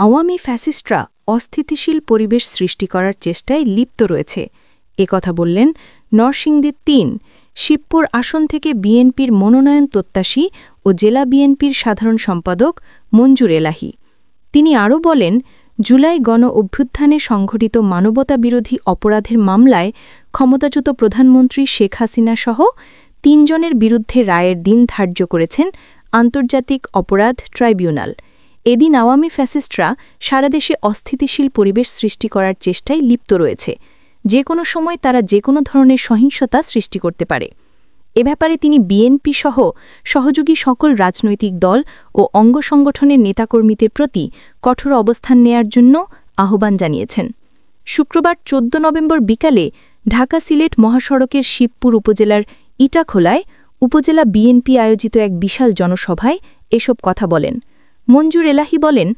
আওয়ামী ফ্যাসিস্টরা অস্থিতিশীল পরিবেশ সৃষ্টি করার চেষ্টায় লিপ্ত রয়েছে একথা বললেন নরসিংদী ৩ শিবপুর আসন থেকে বিএনপির মনোনয়ন প্রত্যাশী ও জেলা বিএনপির সাধারণ সম্পাদক মঞ্জুর এলাহি। তিনি আরও বলেন, জুলাই গণ অভ্যুত্থানে সংঘটিত মানবতাবিরোধী অপরাধের মামলায় ক্ষমতাচ্যুত প্রধানমন্ত্রী শেখ হাসিনা সহ ৩ জনের বিরুদ্ধে রায়ের দিন ধার্য করেছেন আন্তর্জাতিক অপরাধ ট্রাইব্যুনাল। এদিন আওয়ামী ফ্যাসিস্টরা সারা দেশে অস্থিতিশীল পরিবেশ সৃষ্টি করার চেষ্টায় লিপ্ত রয়েছে। যে কোনো সময় তারা যে কোনো ধরনের সহিংসতা সৃষ্টি করতে পারে। এ ব্যাপারে তিনি বিএনপি সহ সহযোগী সকল রাজনৈতিক দল ও অঙ্গ সংগঠনের নেতাকর্মীদের প্রতি কঠোর অবস্থান নেয়ার জন্য আহ্বান জানিয়েছেন। শুক্রবার ১৪ নভেম্বর বিকালে ঢাকা-সিলেট মহাসড়কের শিবপুর উপজেলার ইটাখোলায় উপজেলা বিএনপি আয়োজিত এক বিশাল জনসভায় এসব কথা বলেন। মঞ্জুর এলাহি বলেন,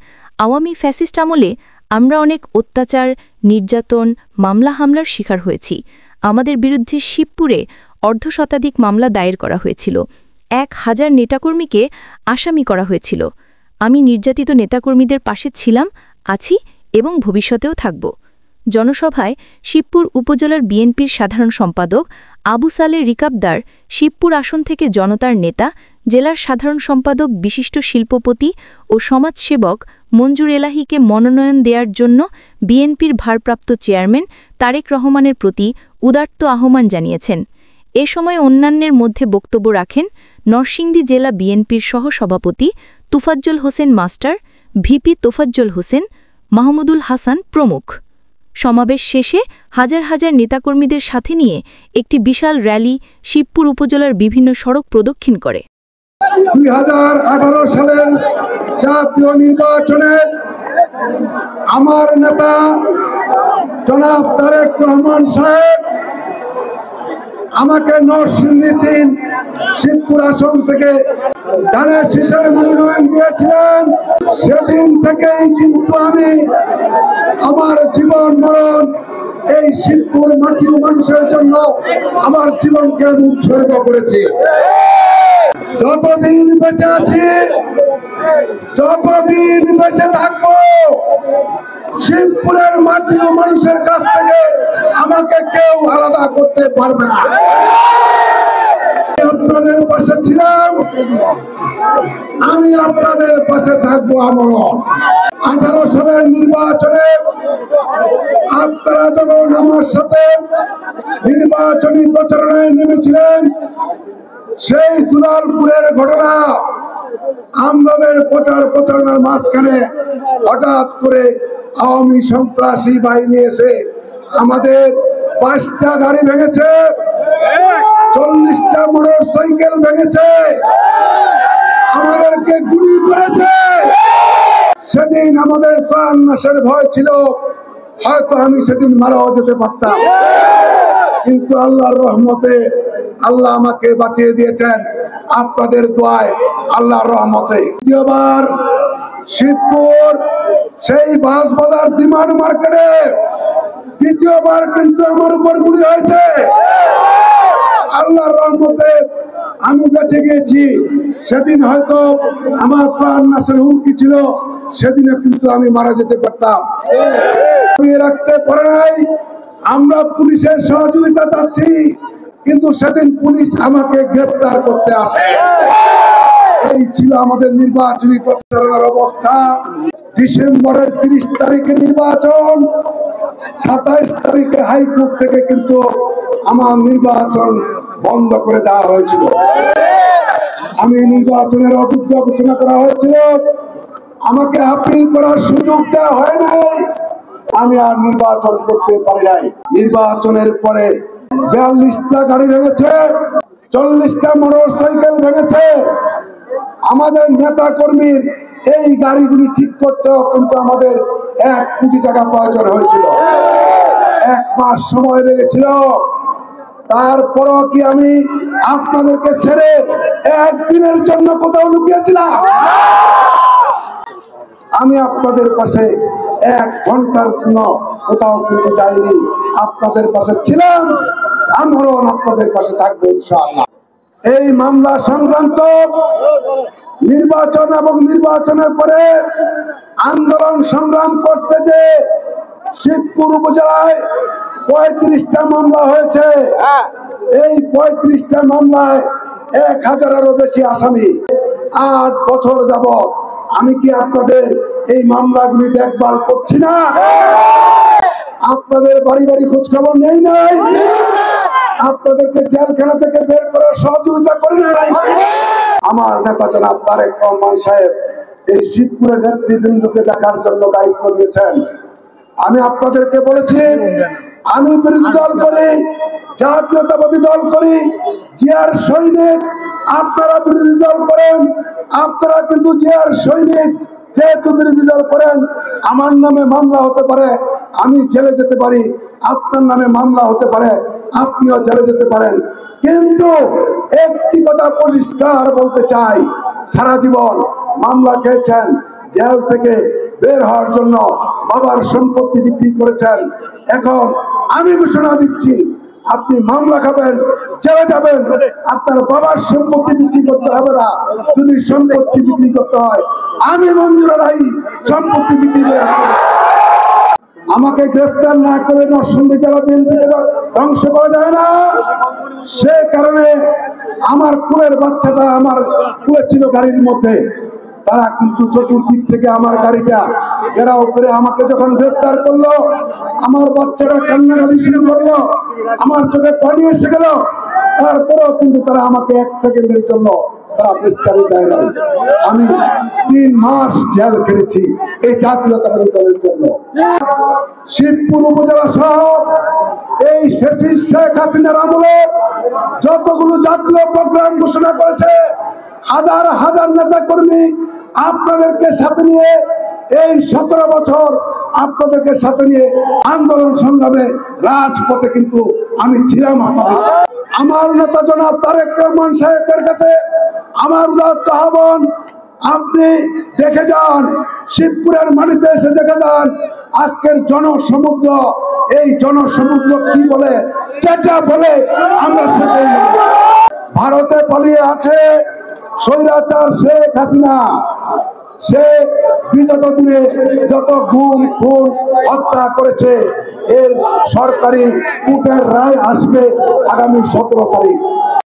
আওয়ামী ফ্যাসিস্ট আমলে আমরা অনেক অত্যাচার, নির্যাতন, মামলা হামলার শিকার হয়েছি। আমাদের বিরুদ্ধে শিবপুরে অর্ধশতাধিক মামলা দায়ের করা হয়েছিল। ১,০০০ নেতাকর্মীকে আসামি করা হয়েছিল। আমি নির্যাতিত নেতাকর্মীদের পাশে ছিলাম, আছি এবং ভবিষ্যতেও থাকব। জনসভায় শিবপুর উপজেলার বিএনপির সাধারণ সম্পাদক আবু সালেহ রিকাবদার, শিবপুর আসন থেকে জনতার নেতা, জেলার সাধারণ সম্পাদক বিশিষ্ট শিল্পপতি ও সমাজসেবক মঞ্জুর এলাহিকে মনোনয়ন দেওয়ার জন্য বিএনপির ভারপ্রাপ্ত চেয়ারম্যান তারেক রহমানের প্রতি উদাত্ত আহ্বান জানিয়েছেন। এ সময় অন্যান্যের মধ্যে বক্তব্য রাখেন নরসিংদী জেলা বিএনপির সহসভাপতি তুফাজ্জল হোসেন মাস্টার, ভিপি তোফাজ্জল হোসেন, মাহমুদুল হাসান প্রমুখ। সমাবেশ শেষে হাজার হাজার নেতাকর্মীদের সাথে নিয়ে একটি বিশাল র্যালি শিবপুর উপজেলার বিভিন্ন সড়ক প্রদক্ষিণ করে। ২০১৮ সালের জাতীয় নির্বাচনে আমার নেতা জনাব তারেক রহমান সাহেব আমাকে নরসিংদী ৩ শিবপুর আসন থেকে ধানের শীষের মনোনয়ন দিয়েছিলেন। সেদিন থেকেই কিন্তু আমি আমার জীবন মরণ এই শিবপুর মাটি ও মানুষের জন্য আমার জীবনকে উৎসর্গ করেছি। যতদিন বেঁচে আছি, যতদিন বেঁচে থাকবো, শিবপুরের মাটি ও মানুষের কাছ থেকে আমাকে কেউ আলাদা করতে পারবে না। আপনাদের পাশে ছিলাম, আমি আপনাদের পাশে থাকবো। আমরণ 18 সালের নির্বাচনে আপনারা যখন আমার সাথে নির্বাচনী প্রচারণায় নেমেছিলেন, সেই দুলালপুরের ঘটনা, আমাদের প্রচারণার মাঝখানে হঠাৎ করে আওয়ামী সন্ত্রাসী বাহিনী এসে আমাদের 5টা গাড়ি ভেঙেছে, 40টা মোটর সাইকেল ভেঙেছে, আমাদেরকে গুলি করেছে। সেদিন আমাদের প্রাণ নাশের ভয় ছিল, হয়তো আমি সেদিন মারাও যেতে পারতাম, কিন্তু আল্লাহর রহমতে আল্লাহ আমাকে বাঁচিয়ে দিয়েছেন। আপনাদের দোয়ায়, আল্লাহর রহমতে দ্বিতীয়বার শিবপুর সেই বাঁশবাজার বিমান মার্কেটে দ্বিতীয়বার কিন্তু আমার উপর গুলি হয়েছে। আল্লাহর রহমতে আমি বেঁচে গিয়েছি। সেদিন হয়তো আমার প্রাণ নাশের হুমকি ছিল, সেদিনে কিন্তু আমি মারা যেতে পারতাম। রাখতে পারে নাই, আমরা পুলিশের সহযোগিতা চাচ্ছি, কিন্তু সেদিন পুলিশ আমাকে গ্রেফতার করতে আসে। এই ছিল আমাদের নির্বাচনী প্রচারণার অবস্থা। ডিসেম্বরের 30 তারিখে নির্বাচন, 27 তারিখে হাইকোর্ট থেকে কিন্তু আমার নির্বাচন বন্ধ করে দেওয়া হয়েছিল। আমি নির্বাচনের অযোগ্য ঘোষণা করা হয়েছিল, আমাকে আপিল করার সুযোগ দেওয়া হয় নাই, আমি আর নির্বাচন করতে পারি নাই। নির্বাচনের পরে 42টা গাড়ি ভেঙেছে, 40টা মোটর সাইকেল ভেঙেছে। আমাদের নেতা কর্মীর এই গাড়িগুলি ঠিক করতেও কিন্তু আমাদের 1 কোটি টাকা প্রয়োজন হয়েছিল। 1 মাস সময় লেগেছিল। তারপরও কি আমি আপনাদেরকে ছেড়ে একদিনের জন্য কোথাও লুকিয়েছিলাম? আমি আপনাদের পাশে 1 ঘন্টার জন্য কোথাও কিন্তু যাইনি, আপনাদের পাশে ছিলাম, আমরাও আপনাদের পাশে থাকবো ইনশাআল্লাহ। এই মামলা সংক্রান্ত নির্বাচন এবং নির্বাচনের পরে আন্দোলন সংগ্রাম করতে যে শিবপুর উপজেলায় 35টা মামলা হয়েছে। এই 35টা মামলায় 1000-এরও বেশি আসামি। 8 বছর যাবত আমি কি আপনাদের এই মামলাগুলি দেখভাল করছি না? আপনাদের বাড়ি বাড়ি খোঁজ খবর নেই নাই? আপনাদেরকে জেলখানা থেকে বের করার সহযোগিতা করে নাই? আমার নেতা জনাব তারেক রহমান সাহেব এই শিবপুরের নেতৃবৃন্দকে দেখার জন্য দায়িত্ব দিয়েছেন। আমি আপনাদেরকে বলেছি, আমি বিরোধী দল করি, জাতীয়তাবাদী দল করি, জিয়ার সৈনিক। আপনারা বিরোধী দল করেন, আপনারা কিন্তু জিয়ার সৈনিক। যেহেতু বিরোধী দল করেন, আমার নামে মামলা হতে পারে, আমি জেলে যেতে পারি, আপনার নামে মামলা হতে পারে, আপনিও জেলে যেতে পারেন। কিন্তু একটি কথা পরিষ্কার বলতে চাই, সারা জীবন মামলা খেয়েছেন, জেল থেকে বের হওয়ার জন্য বাবার সম্পত্তি বিক্রি করেছেন। এখন আমি ঘোষণা দিচ্ছি, আপনি মামলা খাবেন, জেলে যাবেন, আপনার বাবার সম্পত্তি বিক্রি করতে হবে না। যদি সম্পত্তি বিক্রি করতে হয়, আমি মঞ্জুর আলাই সম্পত্তি বিক্রি করে আমাকে গ্রেফতার না করে নরসিংদী জেলা বিএনপিকে ধ্বংস করা যায় না। সে কারণে আমার কুলের বাচ্চাটা আমার কুলে ছিল গাড়ির মধ্যে, তারা কিন্তু চতুর্দিক থেকে আমার গাড়িটা ঘেরাও করে আমাকে যখন গ্রেফতার করলো, আমার বাচ্চাটা কান্নাকাটি শুরু করলো, আমার চোখে পানি এসে গেল। তারপরেও কিন্তু তারা আমাকে 1 সেকেন্ডের জন্য তারা বিস্তারিত দেয় নাই। আমি 3 মাস জেল খেটেছি এই জাতীয়তাবাদী দলের জন্য। শিবপুর উপজেলা সহ এই ফ্যাসিস্ট শেখ হাসিনার আমলে যতগুলো জাতীয় প্রোগ্রাম ঘোষণা করেছে, হাজার হাজার নেতা কর্মী আপনাদেরকে সাথে নিয়ে এই 17 বছর আপনাদেরকে সাথে নিয়ে আন্দোলন সংগ্রামে রাজপথে কিন্তু আমি ছিলাম। আমার নেতা জনাব তারেক রহমান সাহেবের কাছে আমার উদাত্ত আহ্বান, আপনি দেখে যান, শিবপুরের মাটিতে এসে দেখে যান আজকের জনসমুদ্র। এই জনসমুদ্র কি বলে, যেটা বলে আমরা সেটাই। ভারতে পালিয়ে আছে স্বৈরাচার শেখ হাসিনা। সে বিগত দিনে যত গুম খুন হত্যা করেছে, এর সরকারি কোর্টের রায় আসবে আগামী 17 তারিখ।